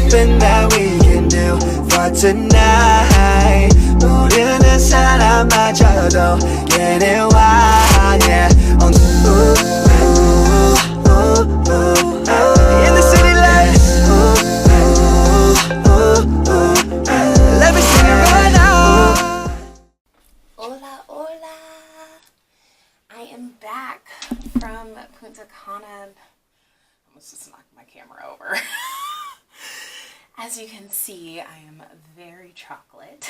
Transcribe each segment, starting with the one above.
something that we can do for tonight. 모르는 사람마저도 get it wild, yeah. On the in the city lights. Let me sing it right now. Hola, hola. I am back from Punta Cana. I almost just knocked my camera over. As you can see, I am very chocolate.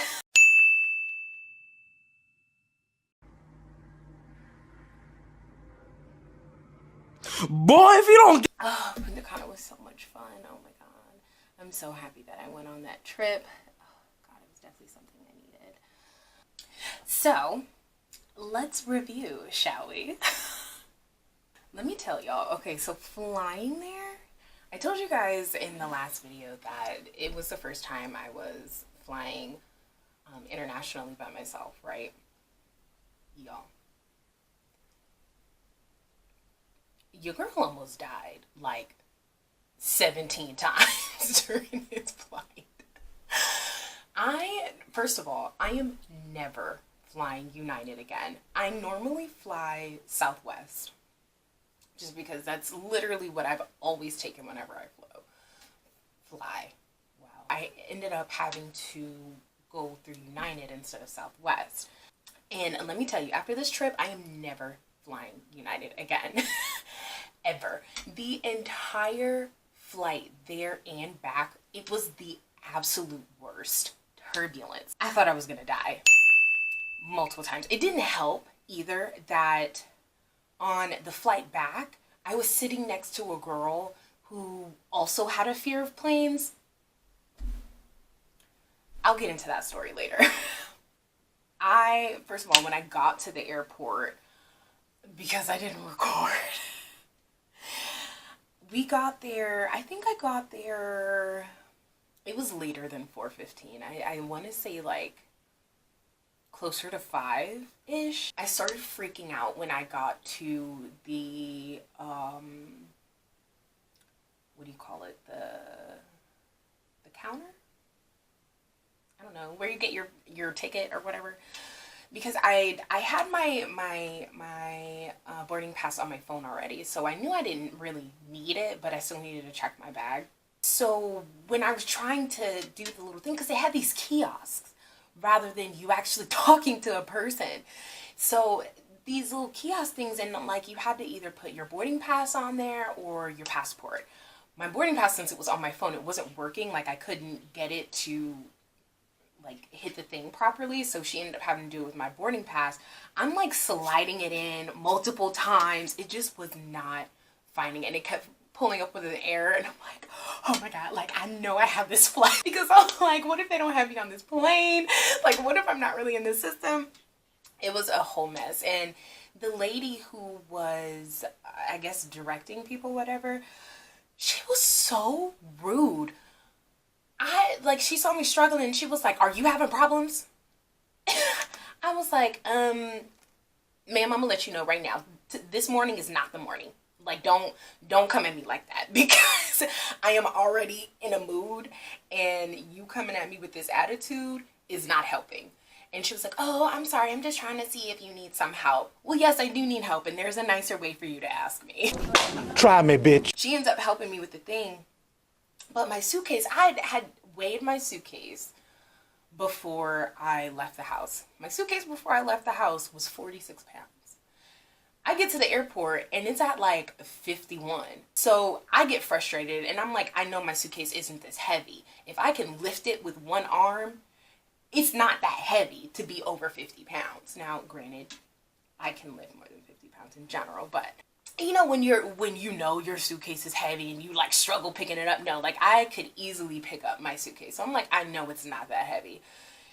Boy, if you don't get Oh, Punta Cana was so much fun. Oh my god. I'm so happy that I went on that trip. Oh god, it was definitely something I needed. So, let's review, shall we? Let me tell y'all. Okay, so flying there, I told you guys in the last video that it was the first time I was flying internationally by myself, right? Y'all, your girl almost died like 17 times during this flight. First of all, I am never flying United again. I normally fly Southwest, just because that's literally what I've always taken whenever I fly. Wow. I ended up having to go through United instead of Southwest. And let me tell you, after this trip, I am never flying United again. Ever. The entire flight there and back, it was the absolute worst. Turbulence. I thought I was gonna die multiple times. It didn't help either that on the flight back, I was sitting next to a girl who also had a fear of planes. I'll get into that story later. First of all, when I got to the airport, because I didn't record, we got there, I think I got there, it was later than 4:15. I want to say like closer to 5-ish. I started freaking out when I got to the, what do you call it? The counter? I don't know, where you get your ticket or whatever. Because I had my boarding pass on my phone already, so I knew I didn't really need it, but I still needed to check my bag. So when I was trying to do the little thing, because they had these kiosks rather than you actually talking to a person. So these little kiosk things, and like you had to either put your boarding pass on there or your passport. My boarding pass, since it was on my phone, it wasn't working. Like I couldn't get it to like hit the thing properly, so she ended up having to do it with my boarding pass. I'm like sliding it in multiple times. It just was not finding it, and it kept pulling up with an error, and I'm like, oh my god, like I know I have this flight, because I'm like, what if they don't have me on this plane? Like what if I'm not really in the system? It was a whole mess. And the lady who was, I guess, directing people, whatever, she was so rude. She saw me struggling, and she was like, are you having problems? I was like, ma'am, I'm gonna let you know right now, this morning is not the morning. Like, don't come at me like that, because I am already in a mood, and you coming at me with this attitude is not helping. And she was like, oh, I'm sorry, I'm just trying to see if you need some help. Well, yes, I do need help, and there's a nicer way for you to ask me. try me, bitch. She ends up helping me with the thing. But my suitcase, I had weighed my suitcase before I left the house. My suitcase before I left the house was 46 pounds. I get to the airport and it's at like 51. So I get frustrated, and I'm like, I know my suitcase isn't this heavy. If I can lift it with one arm, it's not that heavy to be over 50 pounds. Now, granted, I can lift more than 50 pounds in general, but you know, when you know your suitcase is heavy and you like struggle picking it up. No, like I could easily pick up my suitcase. So I'm like, I know it's not that heavy.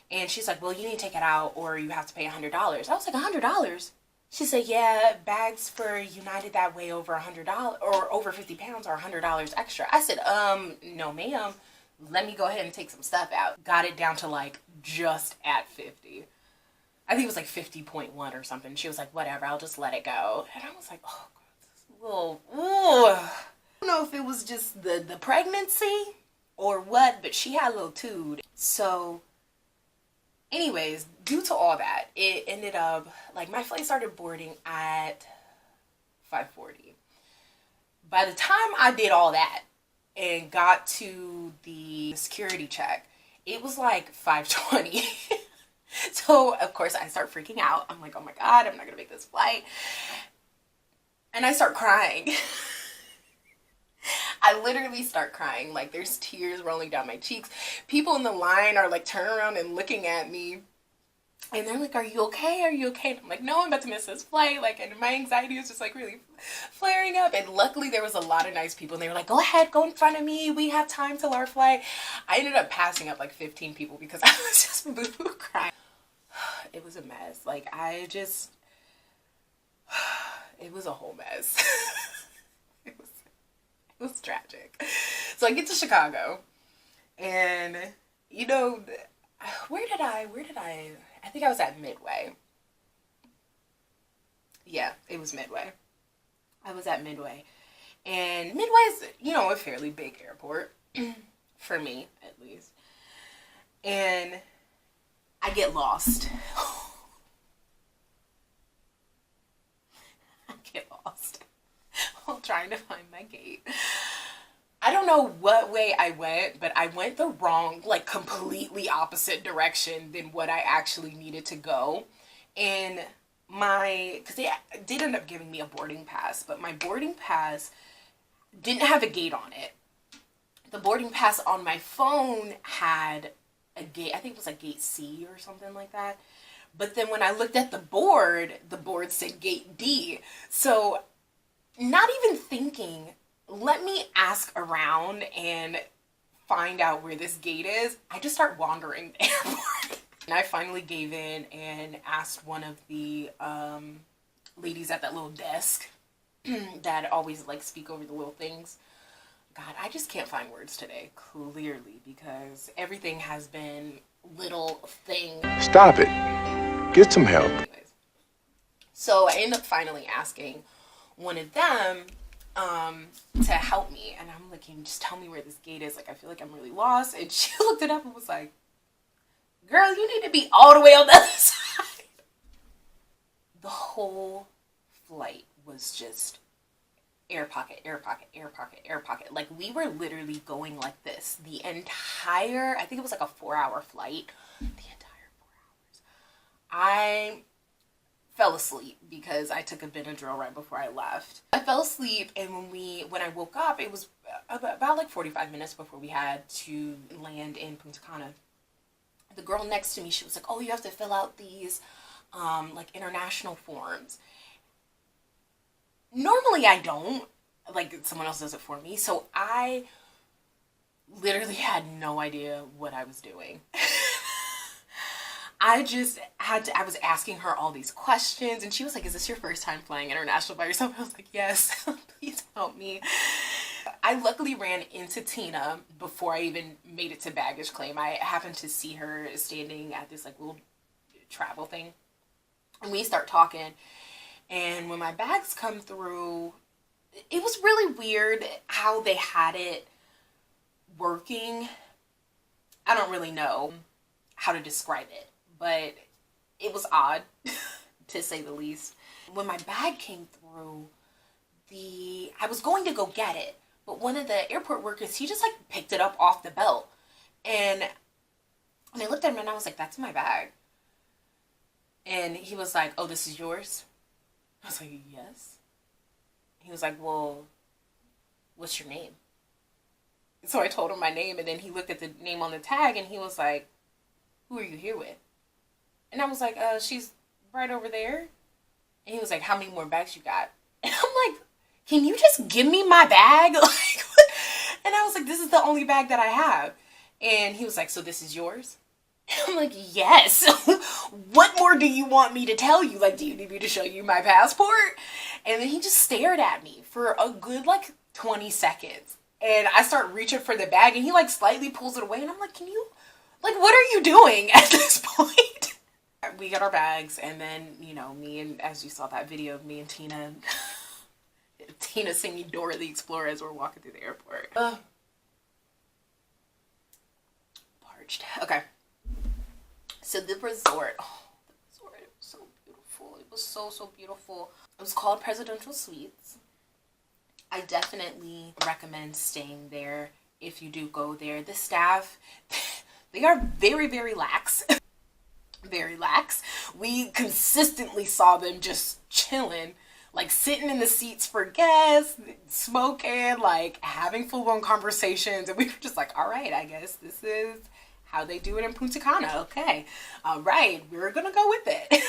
And she's like, well, you need to take it out or you have to pay $100. I was like, $100? She said, yeah, bags for United that weigh over $100 or over 50 pounds are $100 extra. I said, no ma'am, let me go ahead and take some stuff out. Got it down to like just at 50. I think it was like 50.1 or something. She was like, whatever, I'll just let it go. And I was like, oh god, this little, ooh. I don't know if it was just the pregnancy or what, but she had a little toot. So anyways, due to all that, it ended up, like, my flight started boarding at 5:40. By the time I did all that and got to the security check, it was like 5:20. So, of course, I start freaking out. I'm like, oh my God, I'm not gonna make this flight. And I start crying. I literally start crying. Like, there's tears rolling down my cheeks. People in the line are like turning around and looking at me. And they're like, are you okay? Are you okay? And I'm like, no, I'm about to miss this flight. Like, and my anxiety was just like really flaring up. And luckily there was a lot of nice people. And they were like, go ahead, go in front of me. We have time till our flight. I ended up passing up like 15 people because I was just boo crying. It was a mess. Like, it was a whole mess. It was tragic. So I get to Chicago and, you know, where did I think I was at Midway. Yeah, it was Midway. I was at Midway. And Midway's, you know, a fairly big airport. For me, at least. And I get lost. I get lost while trying to find my gate. I don't know what way I went, but I went the wrong, like, completely opposite direction than what I actually needed to go. And because they did end up giving me a boarding pass, but my boarding pass didn't have a gate on it. The boarding pass on my phone had a gate, I think it was like gate C or something like that. But then when I looked at the board said gate D. So, not even thinking, let me ask around and find out where this gate is. I just start wandering the airport. And I finally gave in and asked one of the ladies at that little desk that always like speak over the little things. God, I just can't find words today, clearly, because everything has been little thing. Stop it. Get some help. Anyways, so I end up finally asking one of them to help me. And I'm like, can you just tell me where this gate is? Like, I feel like I'm really lost. And she looked it up and was like, girl, you need to be all the way on the other side. The whole flight was just air pocket, air pocket, air pocket, air pocket. Like, we were literally going like this the entire, I think it was like a 4-hour flight. The entire 4 hours. I fell asleep because I took a Benadryl right before I left. I fell asleep, and when I woke up, it was about like 45 minutes before we had to land in Punta Cana. The girl next to me, she was like, oh, you have to fill out these like international forms. Normally I don't, like, someone else does it for me. So I literally had no idea what I was doing. I was asking her all these questions, and she was like, is this your first time flying international by yourself? I was like, yes, please help me. I luckily ran into Tina before I even made it to baggage claim. I happened to see her standing at this like little travel thing, and we start talking. And when my bags come through, it was really weird how they had it working. I don't really know how to describe it, but it was odd, to say the least. When my bag came through, I was going to go get it, but one of the airport workers, he just like picked it up off the belt. And I looked at him and I was like, that's my bag. And he was like, oh, this is yours? I was like, yes. He was like, well, what's your name? So I told him my name, and then he looked at the name on the tag, and he was like, who are you here with? And I was like, she's right over there. And he was like, how many more bags you got? And I'm like, can you just give me my bag? Like, and I was like, this is the only bag that I have. And he was like, so this is yours? And I'm like, yes. What more do you want me to tell you? Like, do you need me to show you my passport? And then he just stared at me for a good, like, 20 seconds. And I start reaching for the bag, and he, like, slightly pulls it away. And I'm like, can you, like, what are you doing at this point? We got our bags, and then, you know, me and, as you saw that video of me and Tina singing Dora the Explorer as we're walking through the airport. parched. Okay. So the resort, oh, the resort, it was so beautiful. It was so, so beautiful. It was called Presidential Suites. I definitely recommend staying there if you do go there. The staff, they are very, very lax. Very lax. We consistently saw them just chilling, like sitting in the seats for guests, smoking, like having full-blown conversations. And we were just like, all right, I guess this is how they do it in Punta Cana. Okay. All right. We're going to go with it.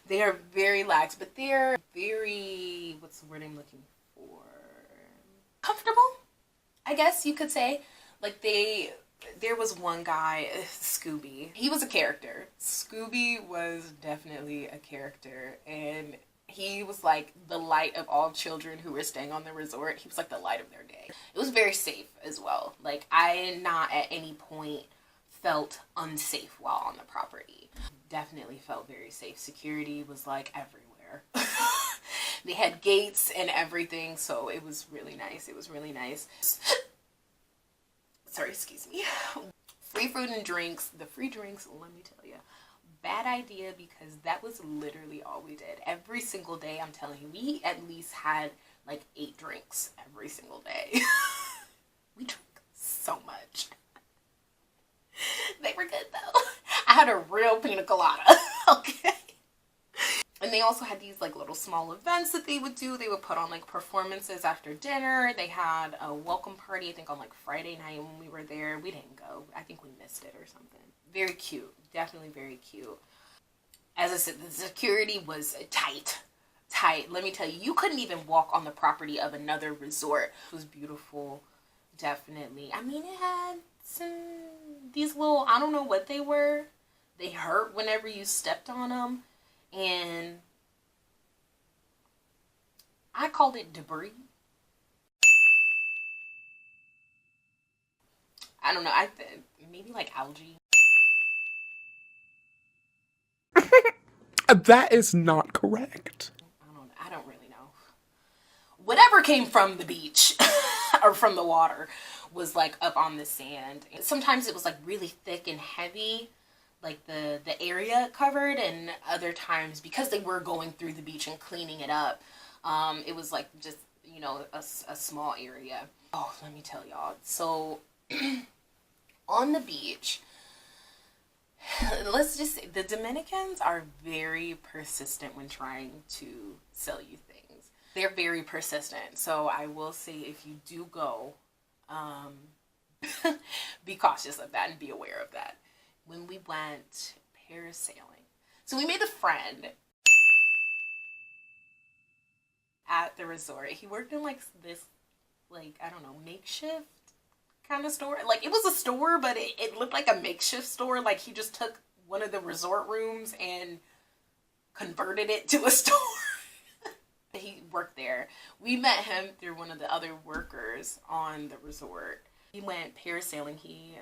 They are very lax, but they're very, what's the word I'm looking for? Comfortable, I guess you could say. Like there was one guy, Scooby. He was a character. Scooby was definitely a character. And he was like the light of all children who were staying on the resort. He was like the light of their day. It was very safe as well. Like I not at any point felt unsafe while on the property. Definitely felt very safe. Security was like everywhere. They had gates and everything, so it was really nice. It was really nice. Sorry, excuse me. Free food and drinks. The free drinks, let me tell you, bad idea, because that was literally all we did. Every single day, I'm telling you, we at least had like 8 drinks every single day. We drank so much. They were good though. I had a real pina colada. Okay. And they also had these like little small events that they would do. They would put on like performances after dinner. They had a welcome party, I think on like Friday night when we were there. We didn't go. I think we missed it or something. Very cute. Definitely very cute. As I said, the security was tight. Tight. Let me tell you, you couldn't even walk on the property of another resort. It was beautiful. Definitely. I mean, it had these little, I don't know what they were. They hurt whenever you stepped on them. And I called it debris. I don't know. Maybe like algae. That is not correct. I don't really know. Whatever came from the beach or from the water was like up on the sand. Sometimes it was like really thick and heavy, like the area covered, and other times because they were going through the beach and cleaning it up, it was like just, you know, a small area. Oh, let me tell y'all. So on the beach, let's just say the Dominicans are very persistent when trying to sell you things. They're very persistent. So I will say, if you do go, be cautious of that and be aware of that. When we went parasailing, so we made a friend at the resort. He worked in like this, like, I don't know, makeshift kind of store. Like it was a store, but it looked like a makeshift store. Like he just took one of the resort rooms and converted it to a store. He worked there. We met him through one of the other workers on the resort. He went parasailing. He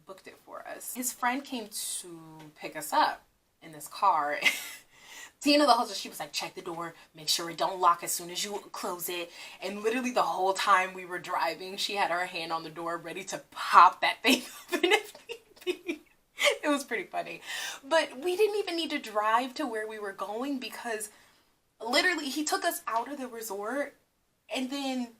booked it for us. His friend came to pick us up in this car. Tina, the hostess, she was like, check the door, make sure it don't lock as soon as you close it. And literally the whole time we were driving, she had her hand on the door ready to pop that thing open if need be. It was pretty funny. But we didn't even need to drive to where we were going, because literally he took us out of the resort. And then,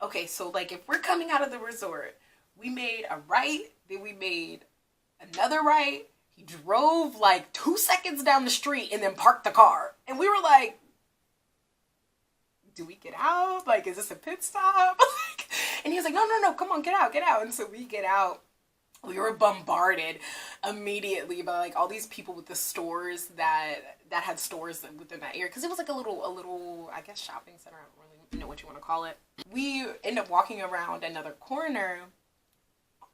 okay, so like if we're coming out of the resort, we made a right, then we made another right. He drove like 2 seconds down the street and then parked the car. And we were like, do we get out? Like, is this a pit stop? And he was like, no, come on, get out. And so we get out. We were bombarded immediately by like all these people with the stores that had stores within that area. Because it was like a little, I guess, shopping center. I don't really know what you want to call it. We ended up walking around another corner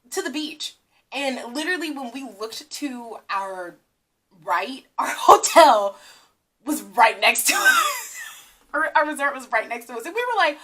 to the beach. And literally when we looked to our right, our hotel was right next to us. Our resort was right next to us. And we were like,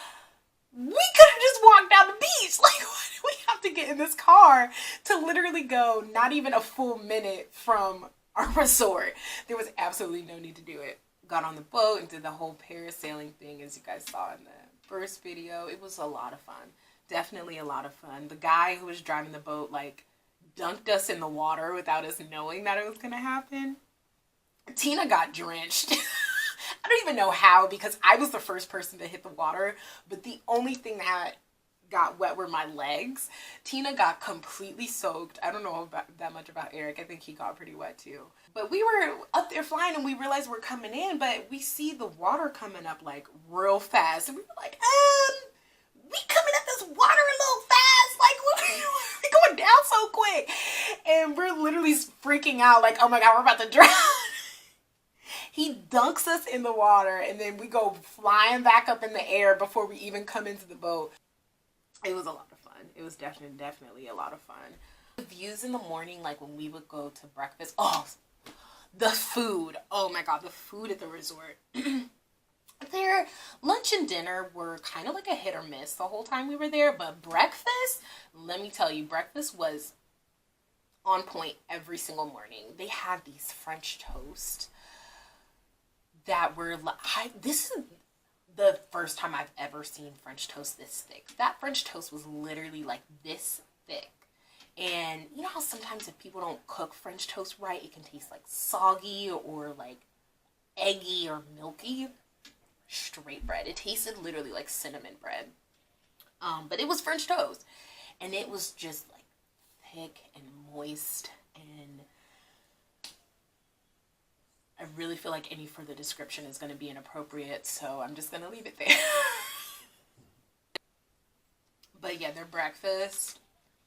we could have just walked down the beach. Like, why do we have to get in this car to literally go not even a full minute from our resort? There was absolutely no need to do it. Got on the boat and did the whole parasailing thing, as you guys saw in the first video. It was a lot of fun. definitely a lot of fun. The guy who was driving the boat, like, dunked us in the water without us knowing that it was going to happen. Tina got drenched. I don't even know how, because I was the first person to hit the water, but the only thing that got wet were my legs. Tina got completely soaked. I don't know that much about Eric. I think he got pretty wet too. But we were up there flying and we realized we're coming in, but we see the water coming up like real fast. And we were like, we coming up this water a little fast. Like, we're going down so quick. And we're literally freaking out like, oh my God, we're about to drown. He dunks us in the water and then we go flying back up in the air before we even come into the boat. It was a lot of fun. It was definitely a lot of fun. The views in the morning, like when we would go to breakfast. Oh, the food. Oh my God, the food at the resort. Their lunch and dinner were kind of like a hit or miss the whole time we were there. But breakfast, let me tell you, breakfast was on point every single morning. They had these French toast that were like, this is the first time I've ever seen French toast this thick. That French toast was literally like this thick. And you know how sometimes if people don't cook French toast right, it can taste like soggy or like eggy or milky. Straight bread. It tasted literally like cinnamon bread. But it was French toast. And it was just like thick and moist. And I really feel like any further description is going to be inappropriate, so I'm just going to leave it there. But yeah, their breakfast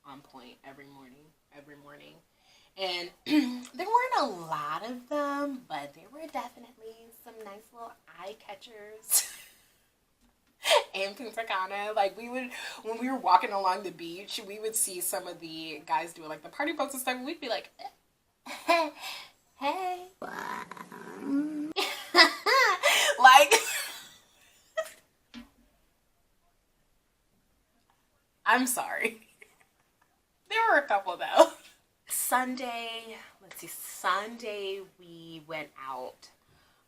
on point every morning. And there weren't a lot of them, but there were definitely some nice little eye catchers. In Punta Cana, like when we were walking along the beach, we would see some of the guys doing like the party boats and stuff, and we'd be like, hey. Like, I'm sorry. There were a couple though. Sunday we went out.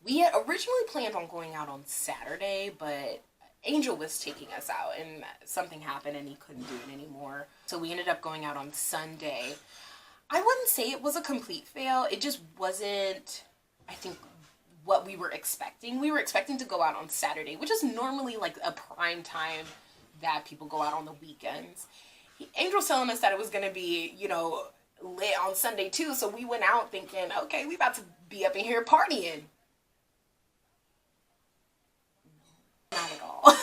We had originally planned on going out on Saturday, but Angel was taking us out and something happened and he couldn't do it anymore. So we ended up going out on Sunday. I wouldn't say it was a complete fail. It just wasn't, I think, what we were expecting. We were expecting to go out on Saturday, which is normally like a prime time that people go out on the weekends. Angel's telling us that it was going to be, you know, lit on Sunday too. So we went out thinking, okay, we about to be up in here partying. Not at all.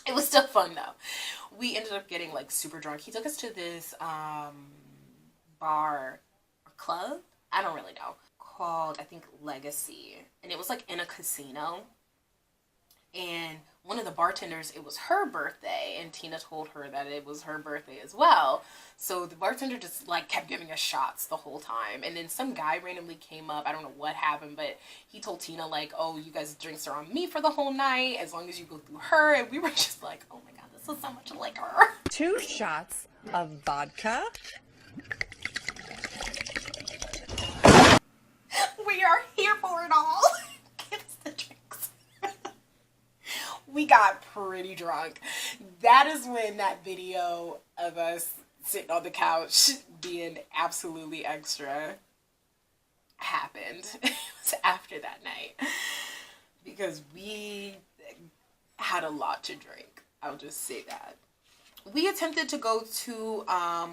It was still fun though. We ended up getting like super drunk. He took us to this bar or club, I don't really know, called I think Legacy, and it was like in a casino. And one of the bartenders, it was her birthday, and Tina told her that it was her birthday as well. So the bartender just like kept giving us shots the whole time. And then some guy randomly came up, I don't know what happened, but he told Tina like, oh, you guys' drinks are on me for the whole night as long as you go through her. And we were just like, oh my God, this is so much liquor. 2 shots of vodka. We are here for it all. Give us the drinks. We got pretty drunk. That is when that video of us sitting on the couch being absolutely extra happened. It was after that night. Because we had a lot to drink. I'll just say that. We attempted to go to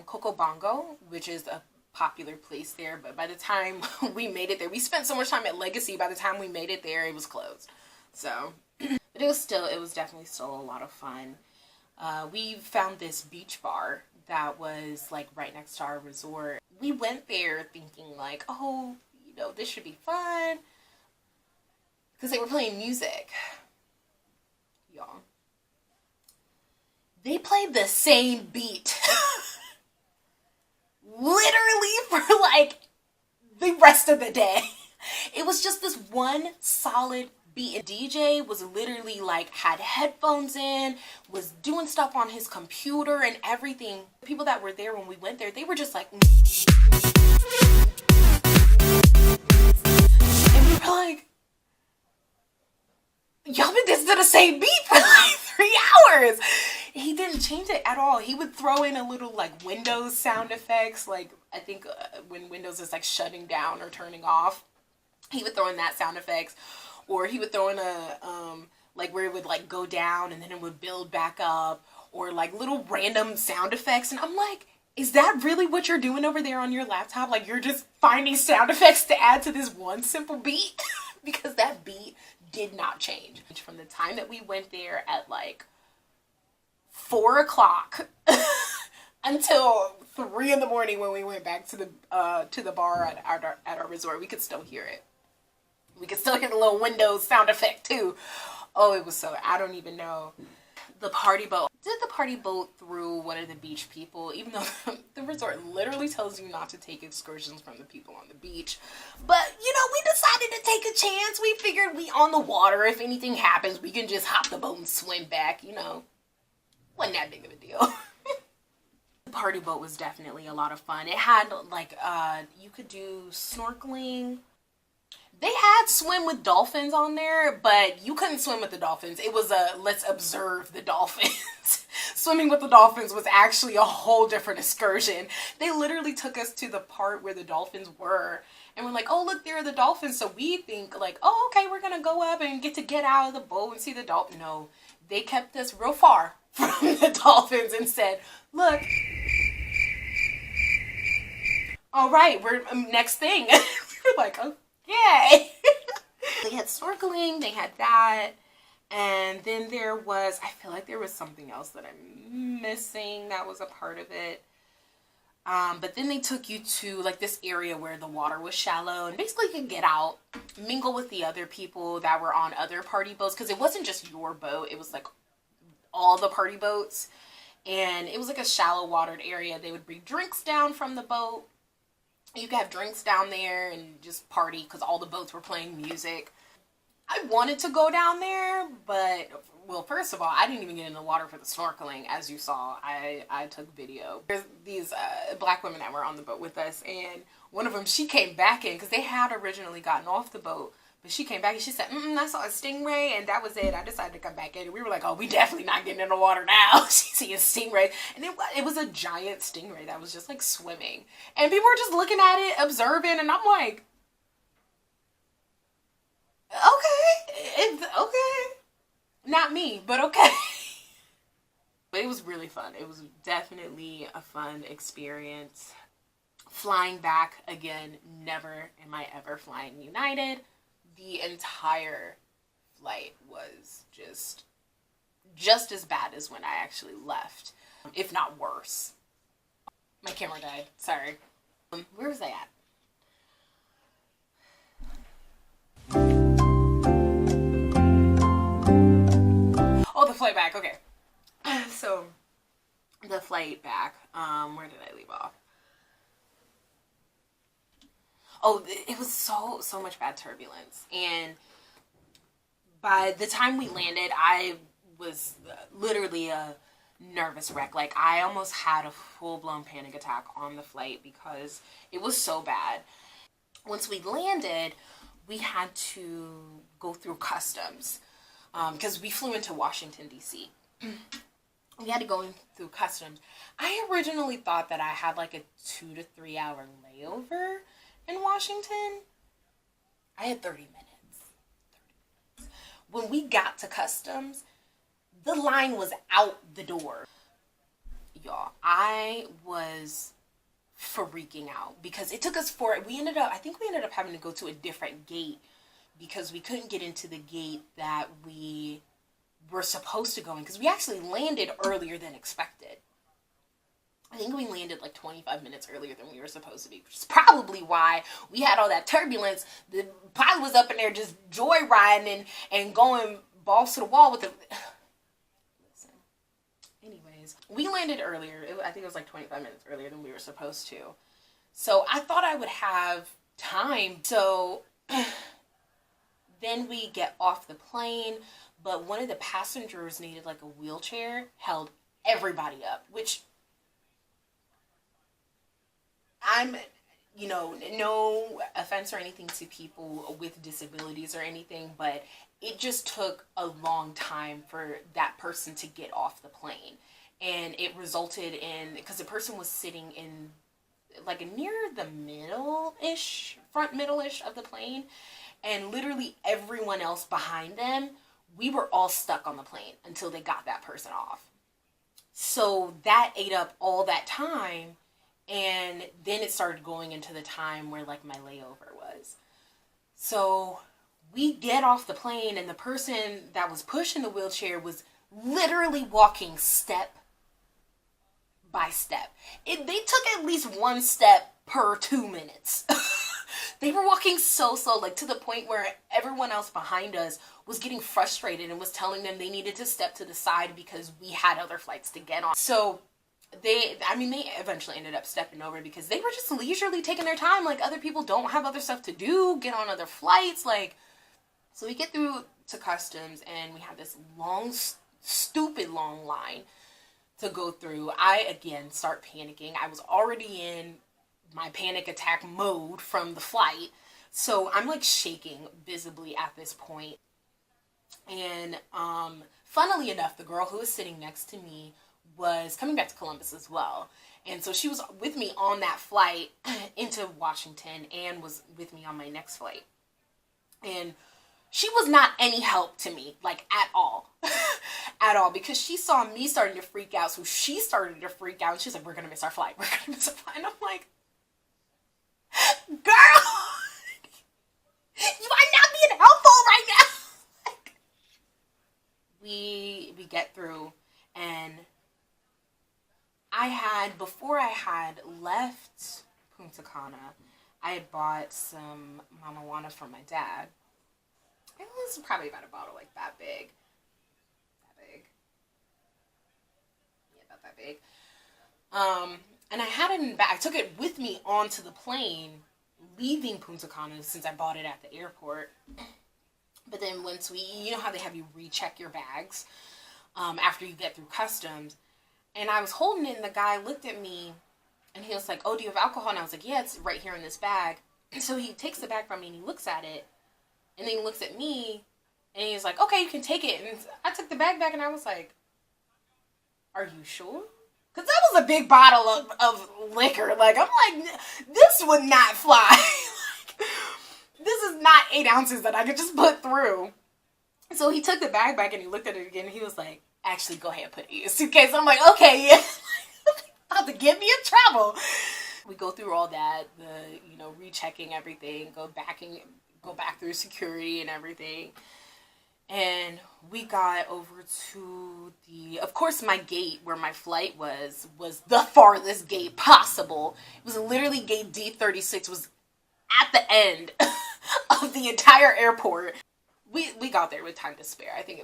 Coco Bongo, which is a popular place there, but by the time we made it there, we spent so much time at Legacy, by the time we made it there, it was closed. So, but it was definitely still a lot of fun. We found this beach bar that was like right next to our resort. We went there thinking like, oh, you know, this should be fun, because they were playing music. Y'all, they played the same beat literally for like the rest of the day. It was just this one solid beat. And DJ was literally like had headphones in, was doing stuff on his computer and everything. The people that were there when we went there, they were just like, and we were like, y'all been listening to the same beat for like 3 hours. He didn't change it at all. He would throw in a little like Windows sound effects, like I think when Windows is like shutting down or turning off, he would throw in that sound effects, or he would throw in a like where it would like go down and then it would build back up, or like little random sound effects. And I'm like, is that really what you're doing over there on your laptop? Like you're just finding sound effects to add to this one simple beat? Because that beat did not change from the time that we went there at like 4 o'clock until 3 in the morning when we went back to the bar at our resort. We could still hear it. We could still hear the little Windows sound effect too. Oh, it was so, I don't even know. The party boat. Did the party boat through one of the beach people, even though the resort literally tells you not to take excursions from the people on the beach. But, you know, we decided to take a chance. We figured we on the water. If anything happens, we can just hop the boat and swim back, you know. Wasn't that big of a deal. The party boat was definitely a lot of fun. It had, like, you could do snorkeling. They had swim with dolphins on there, but you couldn't swim with the dolphins. It was a let's observe the dolphins. Swimming with the dolphins was actually a whole different excursion. They literally took us to the part where the dolphins were. And we're like, oh, look, there are the dolphins. So we think like, oh, okay, we're going to go up and get out of the boat and see the dolphin. No, they kept us real far from the dolphins and said, look, all right, we're next thing. We're like, oh. Yay! They had snorkeling, they had that, and then there was, I feel like there was something else that I'm missing that was a part of it. But then they took you to like this area where the water was shallow and basically you could get out, mingle with the other people that were on other party boats, because it wasn't just your boat, it was like all the party boats, and it was like a shallow watered area. They would bring drinks down from the boat. You could have drinks down there and just party because all the boats were playing music. I wanted to go down there, but, well, first of all, I didn't even get in the water for the snorkeling. As you saw, I took video. There's these black women that were on the boat with us, and one of them, she came back in because they had originally gotten off the boat. But she came back and she said, I saw a stingray, and that was it. I decided to come back in. And we were like, oh, we definitely not getting in the water now. She's seeing a stingray. And it was a giant stingray that was just like swimming. And people were just looking at it, observing, and I'm like, okay. Not me, but okay. But it was really fun. It was definitely a fun experience. Flying back, again, never am I ever flying United. The entire flight was just as bad as when I actually left, if not worse. My camera died. Sorry. Where was I at? Oh, the flight back. Okay. So, the flight back. Where did I leave off? Oh, it was so much bad turbulence. And by the time we landed, I was literally a nervous wreck. Like, I almost had a full-blown panic attack on the flight because it was so bad. Once we landed, we had to go through customs because we flew into Washington, D.C. We had to go through customs. I originally thought that I had like a 2 to 3 hour layover in Washington. I had 30 minutes. When we got to customs, the line was out the door. Y'all, I was freaking out because it took us I think we ended up having to go to a different gate because we couldn't get into the gate that we were supposed to go in because we actually landed earlier than expected. I think we landed like 25 minutes earlier than we were supposed to be, which is probably why we had all that turbulence. The pilot was up in there just joyriding and going balls to the wall with the... Listen. Anyways, we landed earlier. I think it was like 25 minutes earlier than we were supposed to. So I thought I would have time. So then we get off the plane, but one of the passengers needed like a wheelchair, held everybody up, which... you know, no offense or anything to people with disabilities or anything, but it just took a long time for that person to get off the plane. And it resulted in, because the person was sitting in like near the middle-ish, front middle-ish of the plane, and literally everyone else behind them, we were all stuck on the plane until they got that person off. So that ate up all that time. And then it started going into the time where like my layover was. So we get off the plane and the person that was pushing the wheelchair was literally walking step by step. They took at least one step per 2 minutes. They were walking so slow, like to the point where everyone else behind us was getting frustrated and was telling them they needed to step to the side because we had other flights to get on. So they eventually ended up stepping over because they were just leisurely taking their time. Like, other people don't have other stuff to do, get on other flights. Like, so we get through to customs and we have this long, stupid long line to go through. I, again, start panicking. I was already in my panic attack mode from the flight. So I'm like shaking visibly at this point. And funnily enough, the girl who was sitting next to me was coming back to Columbus as well. And so she was with me on that flight into Washington and was with me on my next flight. And she was not any help to me, like, at all. At all. Because she saw me starting to freak out. So she started to freak out. And she's like, we're going to miss our flight. We're going to miss our flight. And I'm like, girl, you are not being helpful right now. Like, we get through, and before I had left Punta Cana, I had bought some Mama Juana for my dad. It was probably about a bottle like that big. Yeah, about that big. And I had it in the bag. I took it with me onto the plane, leaving Punta Cana, since I bought it at the airport. But then once you know how they have you recheck your bags after you get through customs. And I was holding it, and the guy looked at me, and he was like, oh, do you have alcohol? And I was like, yeah, it's right here in this bag. And so he takes the bag from me, and he looks at it, and then he looks at me, and he's like, okay, you can take it. And I took the bag back, and I was like, are you sure? Because that was a big bottle of liquor. Like, I'm like, this would not fly. Like, this is not 8 ounces that I could just put through. So he took the bag back, and he looked at it again, and he was like, actually, go ahead and put it in your suitcase. I'm like, okay, yeah. About to get me in trouble. We go through all that, rechecking everything, go back through security and everything. And we got over to of course, my gate where my flight was the farthest gate possible. It was literally gate D36, was at the end of the entire airport. We got there with time to spare. I think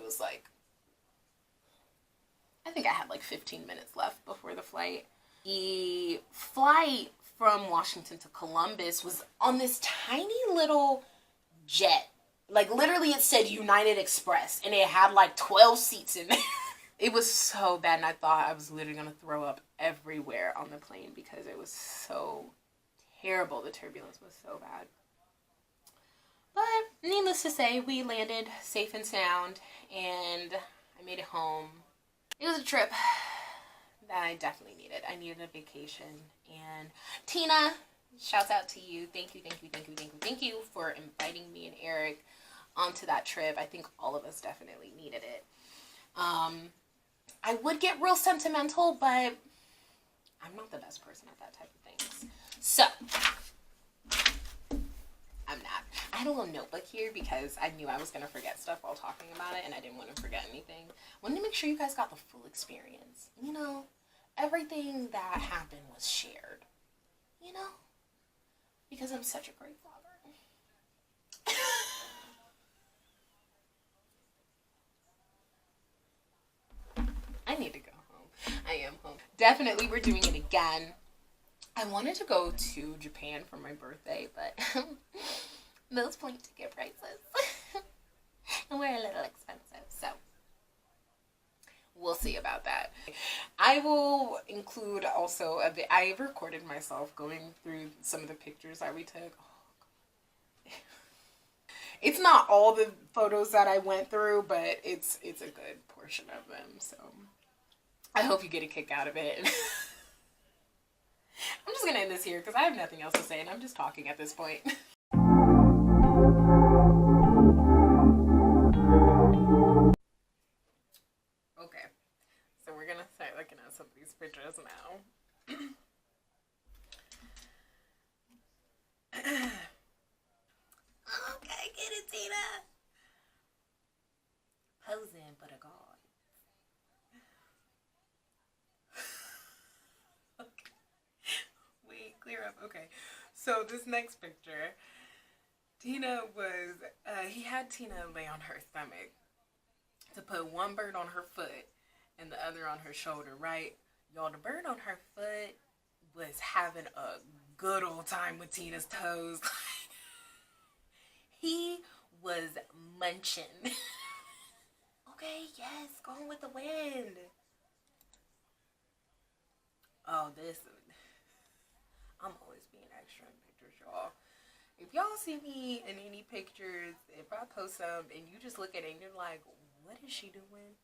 I had like 15 minutes left before the flight. The flight from Washington to Columbus was on this tiny little jet. Like, literally it said United Express, and it had like 12 seats in there. It was so bad, and I thought I was literally going to throw up everywhere on the plane because it was so terrible. The turbulence was so bad. But needless to say, we landed safe and sound, and I made it home. It was a trip that I definitely needed. I needed a vacation. And Tina, shouts out to you. Thank you for inviting me and Eric onto that trip. I think all of us definitely needed it. I would get real sentimental, but I'm not the best person at that type of things. So, I'm not. I had a little notebook here because I knew I was going to forget stuff while talking about it, and I didn't want to forget anything. I wanted to make sure you guys got the full experience. Everything that happened was shared. Because I'm such a great father. I need to go home. I am home. Definitely we're doing it again. I wanted to go to Japan for my birthday, but those plane ticket prices were a little expensive, so we'll see about that. I will include also a bit. I recorded myself going through some of the pictures that we took. It's not all the photos that I went through, but it's a good portion of them. So I hope you get a kick out of it. I'm just gonna end this here because I have nothing else to say and I'm just talking at this point. Okay, so we're gonna start looking at some of these pictures now. Okay, get it, Tina. Posing for the god. Okay. Wait, clear up. Okay, so this next picture, Tina was, he had Tina lay on her stomach to put one bird on her foot and the other on her shoulder, right? Y'all, the bird on her foot was having a good old time with Tina's toes. He was munching. Okay, yes, going with the wind. Oh, this. I'm always being extra in pictures, y'all. If y'all see me in any pictures, if I post some and you just look at it and you're like, what is she doing?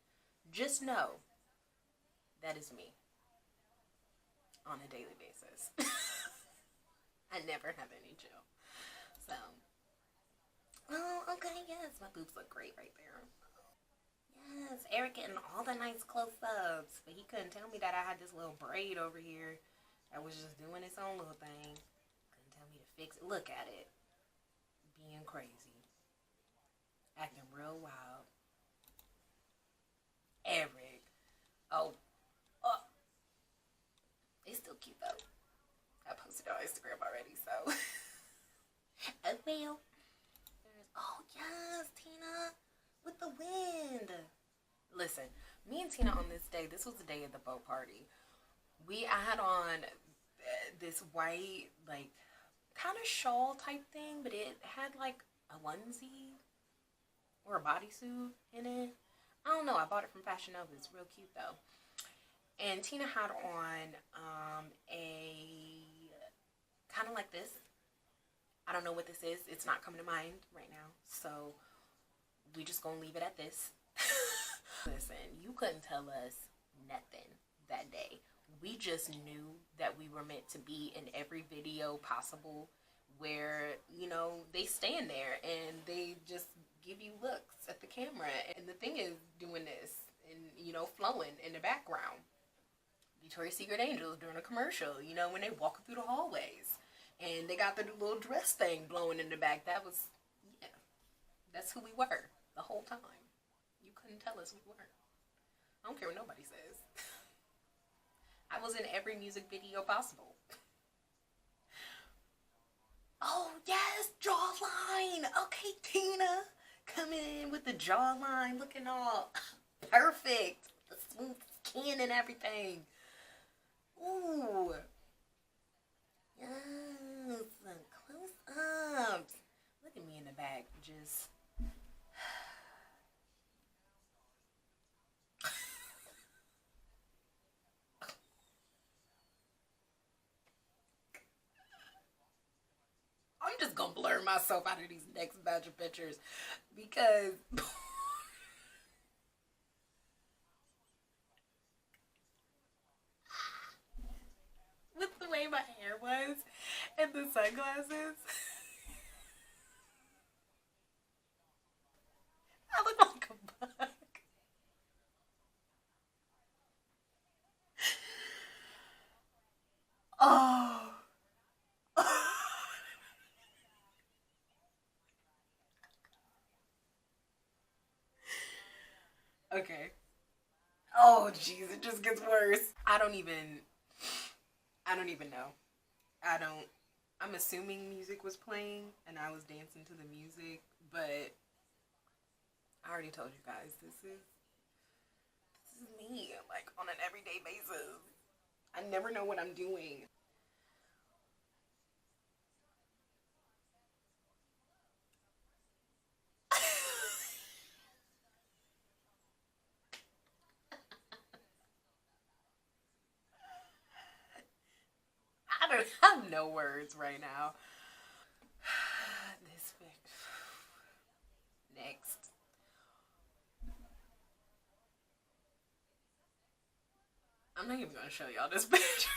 Just know that is me on a daily basis. I never have any chill. So, oh, okay, yes, my boobs look great right there. Yes, Eric getting all the nice close-ups, but he couldn't tell me that I had this little braid over here that was just doing its own little thing. Couldn't tell me to fix it. Look at it. Being crazy. Acting real wild. Eric. Oh. It's still cute though. I posted it on Instagram already, so. Oh well. Oh yes, Tina. With the wind. Listen, me and Tina on this day, this was the day of the boat party. I had on this white, like, kind of shawl type thing, but it had like a onesie or a bodysuit in it. I don't know. I bought it from Fashion Nova. It's real cute though. And Tina had on a kind of like this. I don't know what this is. It's not coming to mind right now. So we just gonna leave it at this. Listen, you couldn't tell us nothing that day. We just knew that we were meant to be in every video possible where, you know, they stand there and they just give you looks at the camera. And the thing is doing this and, you know, flowing in the background. Victoria's Secret Angels during a commercial, you know, when they walk through the hallways. And they got the little dress thing blowing in the back. That was, yeah, that's who we were the whole time. You couldn't tell us we weren't. I don't care what nobody says. I was in every music video possible. Oh, yes, jawline. Okay, Tina. Coming in with the jawline, looking all perfect. The smooth skin and everything. Ooh. Yes, close ups. Look at me in the back, just. I'm just gonna blur myself out of these next batch of pictures because with the way my hair was and the sunglasses, I look like a bug. Oh. Okay. Oh, jeez, it just gets worse. I don't even know. I'm assuming music was playing and I was dancing to the music, but I already told you guys, this is me, like, on an everyday basis. I never know what I'm doing. have no words right now. This bitch. Next. I'm not even gonna show y'all this picture.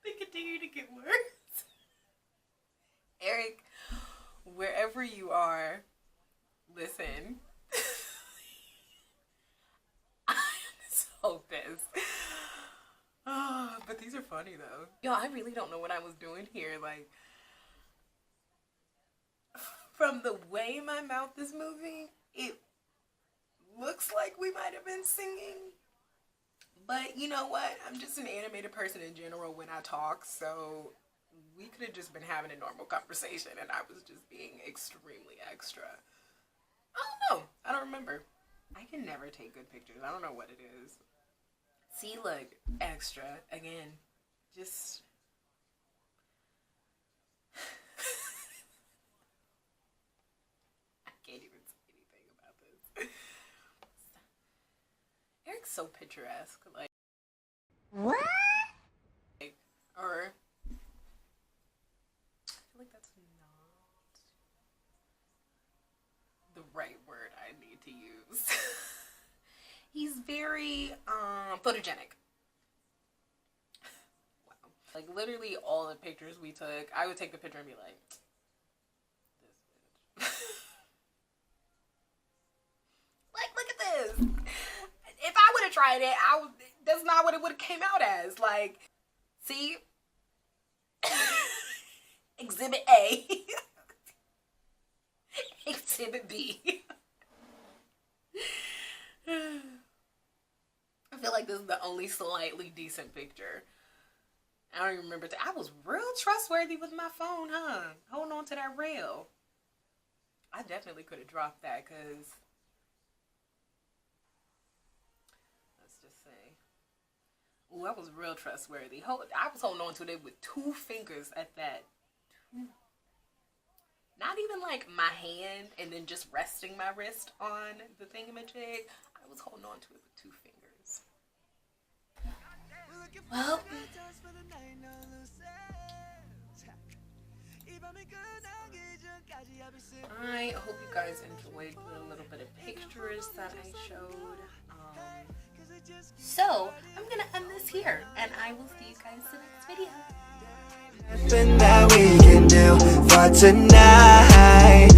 They continue to get worse. Eric, wherever you are, listen. I'm so pissed. Oh, but these are funny though. Yo, I really don't know what I was doing here. Like, from the way my mouth is moving, it looks like we might have been singing. But you know what? I'm just an animated person in general when I talk, so we could have just been having a normal conversation and I was just being extremely extra. I don't know. I don't remember. I can never take good pictures. I don't know what it is. See, look, extra again. Just I can't even say anything about this. Eric's so picturesque, like what? Or I feel like that's not the right word I need to use. He's very photogenic. Wow. Like literally all the pictures we took, I would take the picture and be like, this bitch. Like, look at this. If I would have tried it, that's not what it would have came out as. Like, see? Exhibit A. Exhibit B. I feel like this is the only slightly decent picture. I don't even remember. I was real trustworthy with my phone, huh? Holding on to that rail. I definitely could have dropped that because, let's just say, ooh, I was real trustworthy. I was holding on to it with 2 fingers at that. Not even like my hand and then just resting my wrist on the thingamajig. I was holding on to it with 2 fingers. Well, I hope you guys enjoyed the little bit of pictures that I showed. So, I'm gonna end this here, and I will see you guys in the next video. Nothing that we can do for tonight.